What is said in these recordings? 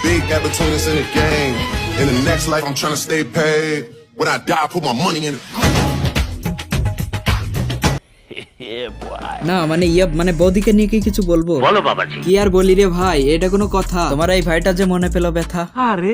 Big gap between us in the game. In the next life, I'm trying to stay paid. When I die, I put my money in it. না মানে বৌদিকে নিয়ে কি কিছু বলবো? বলো বাবাজি। কি আর বলি রে ভাই, এটা কোনো কথা? তোমার এই ভাইটা যে মনে পেলো ব্যথা।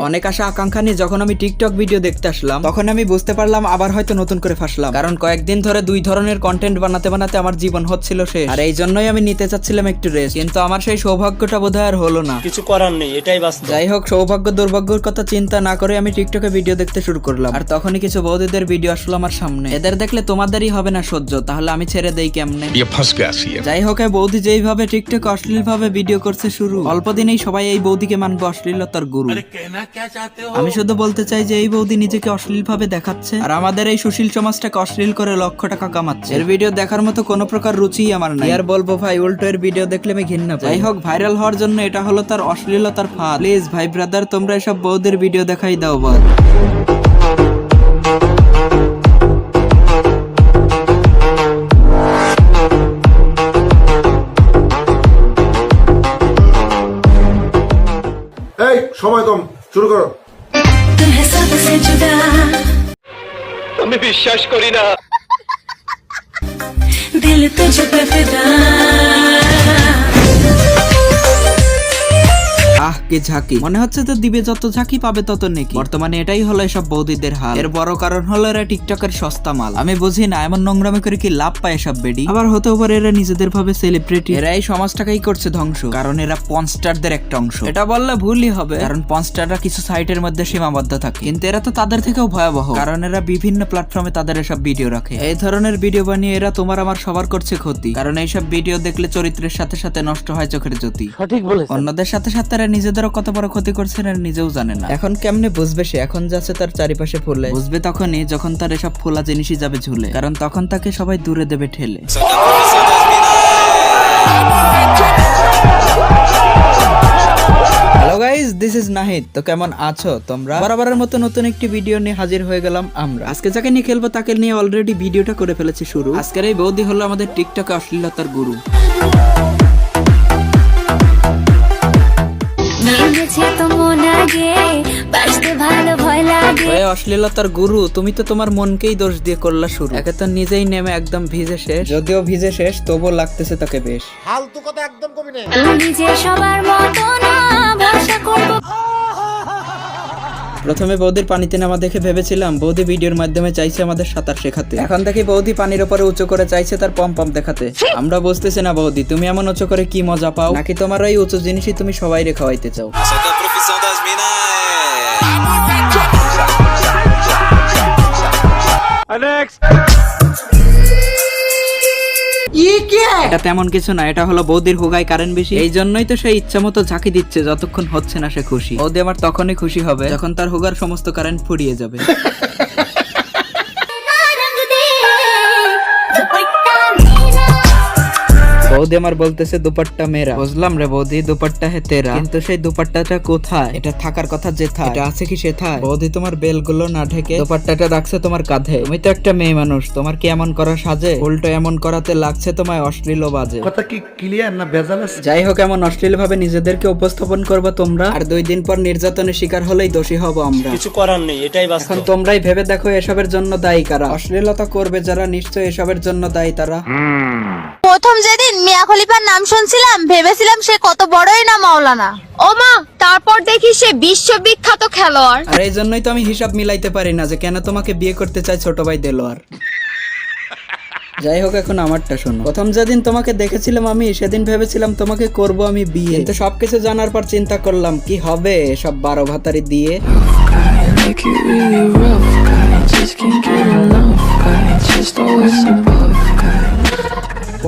অনেক আশা আকাঙ্ক্ষা নিয়ে যখন আমি টিকটক ভিডিও দেখতে আসলাম, তখন আমি বুঝতে পারলাম আবার হয়তো নতুন করে ফাঁসলাম। কারণ কয়েকদিন ধরে দুই ধরনের কন্টেন্ট বানাতে বানাতে আমার জীবন হচ্ছিল শেষ। আর এই জন্যই আমি নিতে চাচ্ছিলাম একটু রেস্ট, কিন্তু আমার সেই সৌভাগ্যটা বোধহয় আর হলো না। কিছু করার নেই, এটাই বাস্তব। যাই হোক, সৌভাগ্য দুর্ভাগ্যের কথা চিন্তা না করে আমি টিকটকে ভিডিও দেখতে শুরু করলাম। আর তখনই কিছু বৌদিদের ভিডিও আসলো আমার সামনে। এদের দেখলে তোমাদেরই হবে না সহ্য, তাহলে আমি ছেড়ে দেই কেমনে? যাই হোক, এই বৌদি যেইভাবে টিকটক অশ্লীল ভাবে ভিডিও করছে শুরু, অল্প দিনেই সবাই এই বৌদিকে মানবে অশ্লীলতার গুরু। আমি শুধু বলতে চাই যে এই বৌদি নিজেকে অশ্লীল ভাবে দেখাচ্ছে, আর আমাদের এই সুশীল সমাজটাকে অশ্লীল করে লক্ষ টাকা কামাচ্ছে। এর ভিডিও দেখার মতো কোনো প্রকার রুচি আমার নাই। আর বলবো ভাই, উল্টো এর ভিডিও দেখলে আমি ঘৃণা পাই। যাই হোক, ভাইরাল হওয়ার জন্য এটা হলো তার অশ্লীলতার ফাঁদ। প্লিজ ভাই ব্রাদার, তোমরা এসব বৌদির ভিডিও দেখাই দাও বল। এই সময় কম, শুরু করো। আমি বিশ্বাস করি না। दिल तुझ पे फिदा। আহ কি ঝাঁকি, মনে হচ্ছে তো দিবে যত ঝাঁকি পাবে তত নেকি। বর্তমানে এটাই হলো এসব বৌদিদের হাল। এর বড় কারণ হলো এরা টিকটকের সস্তা মাল। আমি বুঝি না এমন নোংরামি করে কি লাভ পায় এসব বেডি। আবার হতেও পারে এরা নিজেদের ভাবে সেলিব্রিটি। এরা এই সমাজটাকেই করছে ধ্বংস, কারণ এরা পনস্টারদের একটা অংশ। এটা বললে ভুলই হবে, কারণ পনস্টাররা কিছু সাইটের মধ্যে সীমাবদ্ধ থাকে, কিন্তু এরা তো তাদের থেকেও ভয়াবহ, কারণ এরা বিভিন্ন প্ল্যাটফর্মে তাদের এসব ভিডিও রাখে। এই ধরনের ভিডিও বানিয়ে এরা তোমার আমার সবার করছে ক্ষতি, কারণ এইসব ভিডিও দেখলে চরিত্রের সাথে সাথে নষ্ট হয় চোখের জ্যোতি। সঠিক বলেছ। অন্যদের সাথে সাথে এরা নিজেদেরও কত বড় ক্ষতি করছে আর নিজেও জানে না। এখন কেমনে বুঝবে সে এখন যাচ্ছে তার চারিপাশে ফুলে? বুঝবে তখনই যখন তার এসব ফোলা জিনিসই যাবে ঝুলে, কারণ তখন তাকে সবাই দূরে দেবে ঠেলে। Hello guys, this is Nahid. তো কেমন আছো তোমরা? বরাবরের মতো নতুন একটি ভিডিও নিয়ে হাজির হয়ে গেলাম আমরা। আজকে যাকে নিয়ে খেলবো তাকে নিয়ে অলরেডি ভিডিওটা করে ফেলেছি শুরু। আজকের এই বৌদি হলো আমাদের টিকটকে অশ্লীলতার গুরু। অশ্লীলতার গুরু, তুমি তো তোমার মনকেই দোষ দিয়ে করলা শুরু। একে তো নিজেই নেমে একদম ভিজে শেষ, যদিও ভিজে শেষ তবুও লাগতেছে তাকে বেশ। ফালতু কথা একদম কবি না। তুমি যে সবার মতো না, ভাষা করব। প্রথমে বৌদির পানিতে নামা দেখে ভেবেছিলাম বৌদি ভিডিওর মাধ্যমে চাইছে আমাদের সাঁতার শেখাতে। এখন দেখি বৌদি পানির উপরে উঁচু করে চাইছে তার পম পম দেখাতে। আমরা বুঝতেছি না বৌদি, তুমি এমন উঁচু করে কি মজা পাও, নাকি তোমার ওই উঁচু জিনিসই তুমি সবাই খাওয়াইতে চাও? এটা তেমন কিছু না, এটা হলো বৌদির হুগায় কারেন্ট বেশি, এই জন্যই তো সে ইচ্ছা মতো ঝাঁকি দিচ্ছে। যতক্ষণ হচ্ছে না সে খুশি। বৌদি আমার তখনই খুশি হবে যখন তার হুগার সমস্ত কারেন্ট ফুরিয়ে যাবে। বৌদি আমার বলতেছে দুপাট্টা মেরা। বুঝলাম রে বৌদি, দুপাট্টা হে তেরা, কিন্তু সেই দুপাট্টাটা কোথায়? এটা থাকার কথা যেথায়, এটা আছে কি সেথায়? বৌদি তোমার বেলগুলো না ঢেকে দুপাট্টাটা রাখছে তোমার কাঁধে। তুমি তো একটা মেয়ে মানুষ, তোমার কি এমন করা সাজে? উল্টো এমন করাতে লাগছে তোমায় অশ্লীল বাজে। কথা কি ক্লিয়ার না ভেজাল আছে? যাই হোক, এমন অশ্লীল ভাবে নিজেদেরকে উপস্থাপন করবে তোমরা, আর 2 দিন পর নির্যাতনের শিকার হলেই দোষী হব আমরা। কিছু করার নেই, এটাই বাস্তব। এখন তোমরাই ভেবে দেখো এসবের জন্য দায়ী কারা? অশ্লীলতা করবে যারা, নিশ্চয়ই এসবের জন্য দায়ী তারা। প্রথম যেদিন মিয়া খলিফার নাম শুনছিলাম ভেবেছিলাম সে কত বড়ই না মাওলানা। ও মা, তারপর দেখি সে বিশ্ববিখ্যাত খেলোয়াড়। আর এই জন্যই তো আমি হিসাব মিলাইতে পারি না যে কেন তোমাকে বিয়ে করতে চাই ছোট ভাই দেলোয়ার। যাই হোক, এখন আমারটা শোনো। প্রথম যেদিন তোমাকে দেখেছিলাম আমি, সেদিন ভেবেছিলাম তোমাকে করব আমি বিয়ে, কিন্তু সবকিছু জানার পর চিন্তা করলাম কি হবে সব 12 ভাতারি দিয়ে।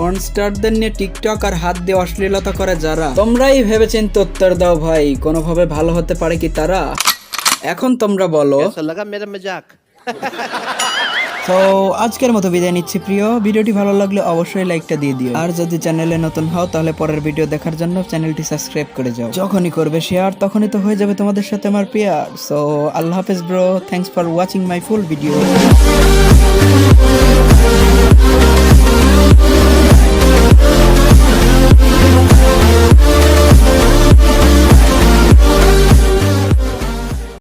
পর্নস্টারদের নিয়ে টিকটক আর হাত দিয়ে অশ্লীলতা করে যারা, তোমরাই ভেবেচিন্তে উত্তর দাও ভাই, কোনোভাবে ভালো হতে পারে কি তারা? এখন তোমরা বলো। তো আজকের মতো বিদায় নিচ্ছি প্রিয়। ভিডিওটি ভালো লাগলে অবশ্যই লাইকটা দিয়ে দিও, আর যদি চ্যানেলে নতুন হও তাহলে পরের ভিডিও দেখার জন্য চ্যানেলটি সাবস্ক্রাইব করে যাও। যখনই করবে শেয়ার তখনই তো হয়ে যাবে তোমাদের সাথে আমার পেয়ার। সো আল্লাহ হাফেজ bro, thanks for watching my full video.